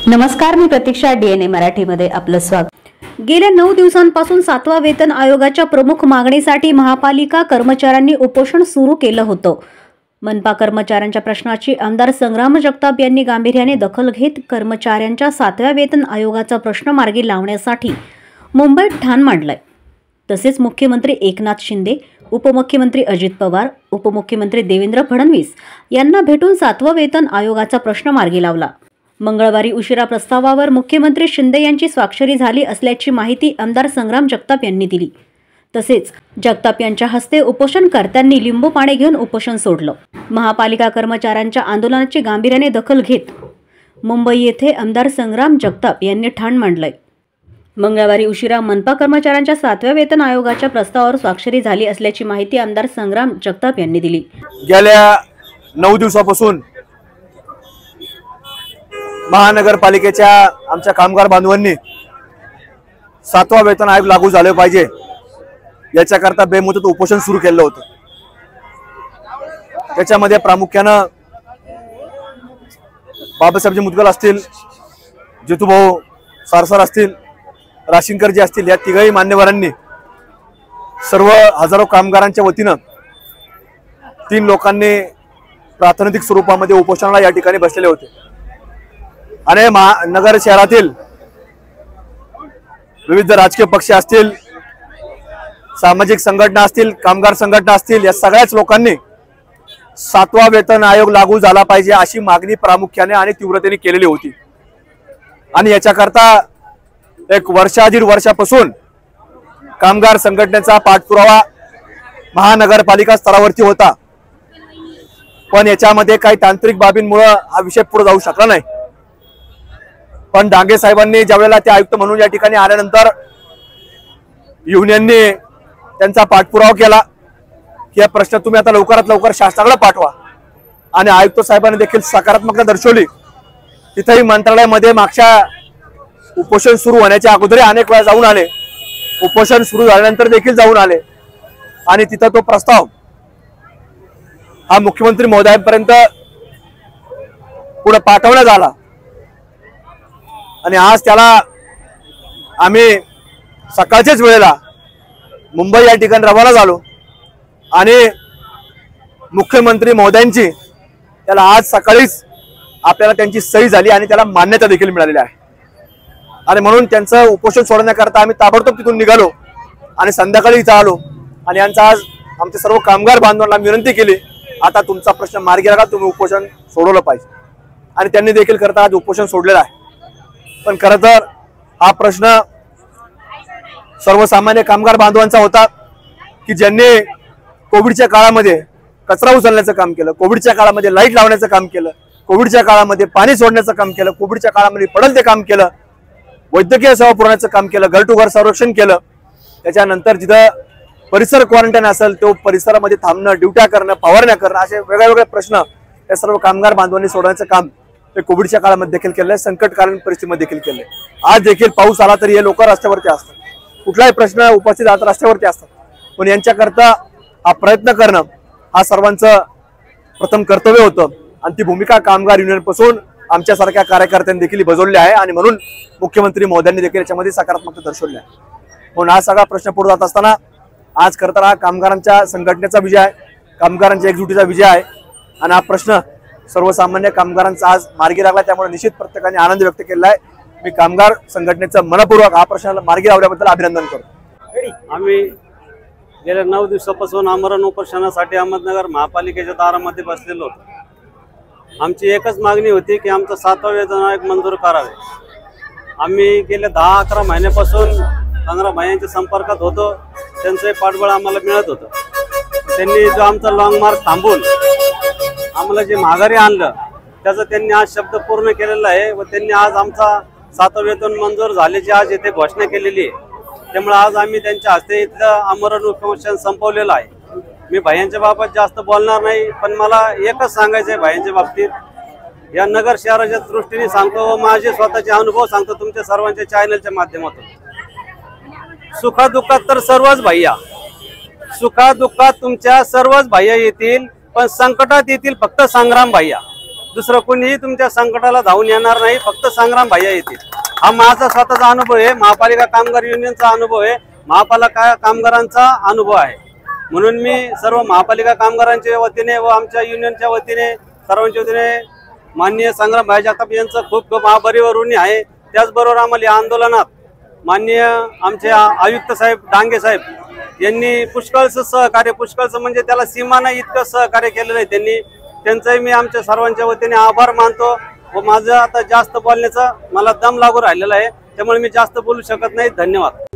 नमस्कार, मी प्रतीक्षा. DNA मराठीमध्ये आपलं स्वागत. गेल्या 9 दिवसांपासून 7वा वेतन आयोगाच्या प्रमुख मागणीसाठी महापालिका कर्मचाऱ्यांनी उपोषण सुरू केलं होतं. मनपा कर्मचाऱ्यांच्या प्रश्नाची आमदार संग्राम जगताप यांनी गांभीर्याने दखल घेत कर्मचाऱ्यांच्या 7व्या वेतन आयोगाचा प्रश्न मार्गी लावण्यासाठी मुंबईत ठाण मांडलंय. तसेच मुख्यमंत्री एकनाथ शिंदे, उपमुख्यमंत्री अजित पवार, उपमुख्यमंत्री देवेंद्र फडणवीस यांना भेटून 7वा वेतन आयोगाचा प्रश्न मार्गी लावला. मंगळवारी उशिरा प्रस्तावावर मुख्यमंत्री शिंदे यांची स्वाक्षरी झाली असल्याची माहिती आमदार संग्राम जगताप यांनी दिली. तसेच जगताप यांच्या हस्ते उपोषणकर्त्यांनी लिंबू पाणी घेऊन उपोषण सोडलं. महापालिका कर्मचाऱ्यांच्या आंदोलनाची गांभीर्याने दखल घेत मुंबई येथे आमदार संग्राम जगताप यांनी ठाण मांडलंय. मंगळवारी उशिरा मनपा कर्मचाऱ्यांच्या 7व्या वेतन आयोगाच्या प्रस्तावावर स्वाक्षरी झाली असल्याची माहिती आमदार संग्राम जगताप यांनी दिली. गेल्या 9 दिवसापासून महानगरपालिकेच्या आमच्या कामगार बांधवांनी 7वा वेतन आयोग लागू झाले पाहिजे याच्याकरता बेमुदत उपोषण सुरू केलं होतं. त्याच्यामध्ये प्रामुख्यानं बाबासाहेबजी मुदगल असतील, जितूभाऊ सारसर असतील, राशीनकरजी असतील, या तिघही मान्यवरांनी सर्व हजारो कामगारांच्या वतीनं 3 लोकांनी प्रातिनिधिक स्वरूपामध्ये उपोषणाला या ठिकाणी बसलेले होते. आणि नगर शहरातील विविध राजकीय पक्ष असतील, सामाजिक संघटना असतील, कामगार संघटना असतील, या सगळ्याच लोकांनी 7वा वेतन आयोग लागू झाला पाहिजे अशी मागणी प्रामुख्याने आणि तीव्रतेने केलेली होती. आणि याच्याकरता 1 वर्षा 1.5 वर्षापासून कामगार संघटनेचा पाठपुरावा महानगरपालिका स्तरावरती होता. पण याच्यामध्ये काही तांत्रिक बाबींमुळे हा विषय पुढे जाऊ शकला नाही. पण डांगे साहेबांनी ज्यावेळेला ते आयुक्त म्हणून या ठिकाणी आल्यानंतर युनियनने त्यांचा पाठपुरावा केला की हा प्रश्न तुम्ही आता लवकरात लवकर शासनाकडे पाठवा. आणि आयुक्त साहेबांनी देखील सकारात्मकता दर्शवली. तिथेही मंत्रालयामध्ये मागच्या उपोषण सुरू होण्याच्या अगोदर अनेक वेळा जाऊन आले, उपोषण सुरू झाल्यानंतर देखील जाऊन आले. आणि तिथं तो प्रस्ताव हा मुख्यमंत्री महोदयांपर्यंत पुढे पाठवण्यात आला. आणि आज त्याला आम्ही सकाळच्याच वेळेला मुंबई या ठिकाणी रवाना झालो आणि मुख्यमंत्री महोदयांची त्याला आज सकाळीच आपल्याला त्यांची सही झाली आणि त्याला मान्यता देखील मिळालेली आहे. आणि म्हणून त्यांचं उपोषण सोडण्याकरता आम्ही ताबडतोब तिथून निघालो आणि संध्याकाळी इथं आलो. आणि यांचा आज आमचे सर्व कामगार बांधवांना विनंती केली, आता तुमचा प्रश्न मार्गी लागा, तुम्ही उपोषण सोडवलं पाहिजे. आणि त्यांनी देखील करता आज उपोषण सोडलेलं आहे. पण खरं तर हा प्रश्न सर्वसामान्य कामगार बांधवांचा होता की ज्यांनी कोविडच्या काळामध्ये कचरा उचलण्याचं काम केलं, कोविडच्या काळामध्ये लाईट लावण्याचं काम केलं, कोविडच्या काळामध्ये पाणी सोडण्याचं काम केलं, कोविडच्या काळामध्ये पडल ते काम केलं, वैद्यकीय सेवा पुरवण्याचं काम केलं, घर टू घर संरक्षण केलं. त्याच्यानंतर जिथं परिसर क्वारंटाईन असेल तो परिसरामध्ये थांबणं, ड्युट्या करणं, फवारण्या करणं, असे वेगवेगळे प्रश्न या सर्व कामगार बांधवांनी सोडण्याचं काम ते कोविडच्या काळामध्ये देखील केलंय, संकटकालीन परिस्थितीमध्ये देखील केलंय. आज देखील पाऊस आला तरी हे लोक रस्त्यावरती असतात, कुठलाही प्रश्न उपस्थित आता रस्त्यावरती असतात. पण यांच्याकरता हा प्रयत्न करणं हा सर्वांचं प्रथम कर्तव्य होतं. आणि ती भूमिका कामगार युनियनपासून आमच्यासारख्या कार्यकर्त्यांनी देखील बजावली आहे. आणि म्हणून मुख्यमंत्री महोदयांनी देखील याच्यामध्ये सकारात्मकता दर्शवली आहे. म्हणून हा सगळा प्रश्न पुढे जात असताना आज खरं तर हा कामगारांच्या संघटनेचा विजय आहे, कामगारांच्या एकजुटीचा विजय आहे. आणि हा प्रश्न सर्वसामान्य कामगारांचा आज मार्गी लागला, त्यामुळे निश्चित प्रत्येकाने आनंद व्यक्त केला आहे. मी कामगार संघटनेचं मनपूर्वक हा प्रश्न मार्गी लावल्याबद्दल अभिनंदन करतो. आम्ही गेल्या 9 दिवसापासून आमरण उपोषणासाठी अहमदनगर महापालिकेच्या दारामध्ये बसलेलो होतो. आमची एकच मागणी होती की आमचा 7वा वेतन आयोग मंजूर करावे. आम्ही गेल्या 10-11 महिन्यापासून 15 महिन्यांच्या संपर्कात होतो. त्यांचं पाठबळ आम्हाला मिळत होतं. त्यांनी जो आमचा लॉंग मार्च थांबून आम्हाला जे माघारी आणलं त्याचा त्यांनी आज शब्द पूर्ण केलेला आहे. व त्यांनी आज आमचा 7वा वेतन मंजूर झाल्याची आज येथे घोषणा केलेली आहे. त्यामुळे आज आम्ही त्यांच्या हस्ते इथलं आमरण उपोषण संपवलेलं आहे. मी भायांच्या बाबत जास्त बोलणार नाही, पण मला एकच सांगायचं आहे भायांच्या बाबतीत. या नगर शहराच्या दृष्टीने सांगतो व माझे स्वतःचे अनुभव सांगतो तुमच्या सर्वांच्या चॅनलच्या माध्यमातून. सुखादुःखात तर सर्वच भैया, सुखादुःखात तुमच्या सर्वच भैया येतील, पण संकटात येतील फक्त संग्राम भैया. दुसरं कोणीही तुमच्या संकटाला धावून येणार नाही, फक्त संग्राम भैया येतील. हा माझा स्वतःचा अनुभव आहे, महापालिका कामगार युनियनचा अनुभव आहे, महापालिका कामगारांचा अनुभव आहे. म्हणून मी सर्व महापालिका कामगारांच्या वतीने व आमच्या युनियनच्या वतीने सर्वांच्या वतीने माननीय संग्राम भाई जगताप यांचं खूप खूप आभारी व ऋणी आहे. त्याचबरोबर आम्हाला या आंदोलनात माननीय आमचे आयुक्त साहेब डांगे साहेब यांनी पुष्कळचं सहकार्य, पुष्कळचं म्हणजे त्याला सीमा नाही इतकं सहकार्य केलेलं आहे त्यांनी. त्यांचाही मी आमच्या सर्वांच्या वतीने आभार मानतो. व माझं आता जास्त बोलण्याचा मला दम लागू राहिलेला आहे, त्यामुळे मी जास्त बोलू शकत नाही. धन्यवाद.